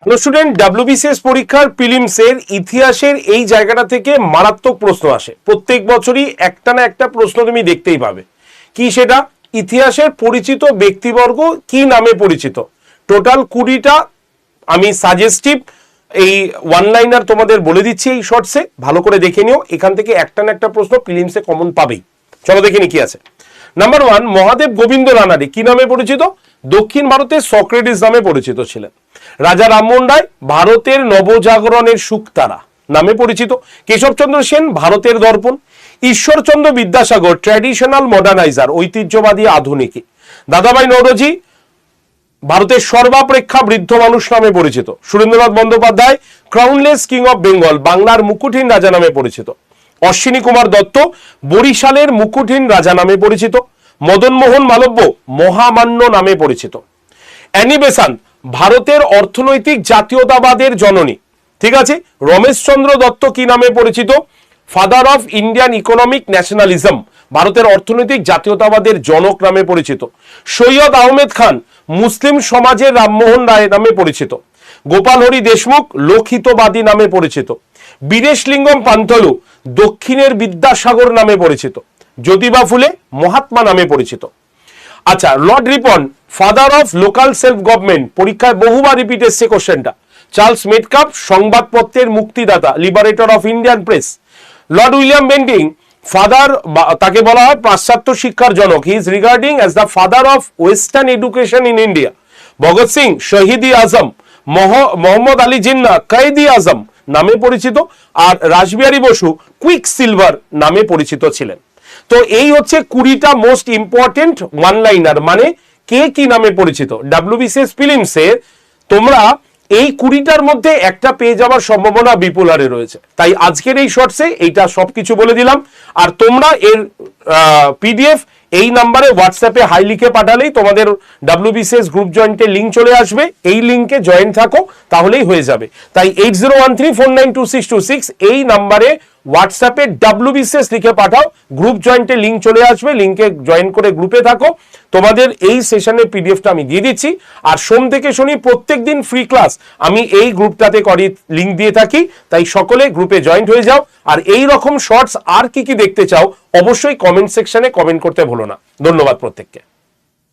Hello student, WBCS পরীক্ষার প্রিলিমসের ইতিহাসের এই জায়গাটা থেকে মারাত্মক প্রশ্ন আসে। প্রত্যেক বছরই একটা না একটা প্রশ্ন তুমি দেখতেই পাবে। কি সেটা? ইতিহাসের পরিচিত ব্যক্তিবর্গ কি নামে পরিচিত। টোটাল 20টা আমি সাজেস্টিভ এই ওয়ান লাইনার তোমাদের বলে দিচ্ছি এই শর্টসে, ভালো করে দেখে নিও। এখান থেকে একটা না একটা প্রশ্ন প্রিলিমসে কমন পাবেই। চলো দেখে নি কি আছে। নাম্বার 1, মহাদেব গোবিন্দ রানাডি কি নামে পরিচিত? দক্ষিণ ভারতের সক্রেটিস নামে পরিচিত ছিলেন। রাজা রামমোহন রায় ভারতের নবজাগরণের শুকতারা নামে পরিচিত। কেশবচন্দ্র সেন ভারতের দর্পণ। ঈশ্বরচন্দ্র বিদ্যাসাগর ট্র্যাডিশনাল মডার্নাইজার, ঐতিহ্যবাদী আধুনিকী। দাদাভাই নওরোজি ভারতের সর্বাপেক্ষা বৃদ্ধ মানুষ নামে পরিচিত। Surendranath Bandyopadhyay crownless king of Bengal, বাংলার মুকুটহীন রাজা নামে পরিচিত। অশ্বিনী কুমার দত্ত বরিশালের মুকুটহীন রাজা নামে পরিচিত। মদন মোহন মালব্য মহামান্য নামে পরিচিত। অ্যানি বেসান্ট ভারতের অর্থনৈতিক জাতীয়তাবাদের জননী, ঠিক আছে। রমেশচন্দ্র দত্ত কি নামে পরিচিত? Father of Indian economic nationalism, ভারতের অর্থনৈতিক জাতীয়তাবাদের জনক নামে পরিচিত। সৈয়দ আহমেদ খান মুসলিম সমাজের রামমোহন রায় নামে পরিচিত। গোপাল হরি দেশমুখ লোকহিতবাদী নামে পরিচিত। বীরেশলিঙ্গম পান্থলু দক্ষিণের বিদ্যাসাগর নামে পরিচিত। জ্যোতিবা ফুলে মহাত্মা নামে পরিচিত। আচ্ছা, lord Ripon father of local self government, পরীক্ষায় বহুবার রিপিট এসছে কোশ্চেনটা। চার্লস মেটকাপ সংবাদপত্রের মুক্তিদাতা, liberator of Indian press. Lord William Bentinck father, তাকে বলা হয় পাশ্চাত্য শিক্ষার জনক, he is regarding as the father of western education in India. Bhagat Singh শহীদ-ই আজম, মোহাম্মদ আলী জিন্না কয়েদ-ই আজম নামে পরিচিত। আর রাসবিহারী বসু কুইক সিলভার নামে পরিচিত ছিলেন। তো এই হচ্ছে 20টা মোস্ট ইম্পর্টেন্ট ওয়ান লাইনার, মানে কে কি নামে পরিচিত। ডাব্লিউবিসিএস প্রিলিমসে তোমরা এই 20টার মধ্যে একটা পেয়ে যাওয়ার সম্ভাবনা বিপুল হারে রয়েছে। তাই আজকের এই শর্টসে এইটা সবকিছু বলে দিলাম। আর তোমরা এর পিডিএফ এই নাম্বারে হোয়াটসঅ্যাপে হাই লিখে পাঠালেই তোমাদের ডাব্লিউবিসিএস গ্রুপ জয়েন্টের লিঙ্ক চলে আসবে। এই লিঙ্কে জয়েন থাকো তাহলেই হয়ে যাবে। তাই 8013492626 এই নাম্বারে হোয়াটসঅ্যাপে ডাব্লিউবিসিএস লিখে পাঠাও, গ্রুপ জয়েন্টের লিঙ্ক চলে আসবে। লিঙ্কে জয়েন করে গ্রুপে থাকো। তোমাদের এই সেশনের পিডিএফটা আমি দিয়ে দিচ্ছি। আর সোম থেকে শনি প্রত্যেক দিন ফ্রি ক্লাস আমি এই গ্রুপটাতে লিঙ্ক দিয়ে থাকি। তাই সকলে গ্রুপে জয়েন্ট হয়ে যাও। আর এই রকম শর্টস আর কি কি দেখতে চাও অবশ্যই কমেন্ট সেকশনে কমেন্ট করতে ভুলো না। ধন্যবাদ প্রত্যেককে।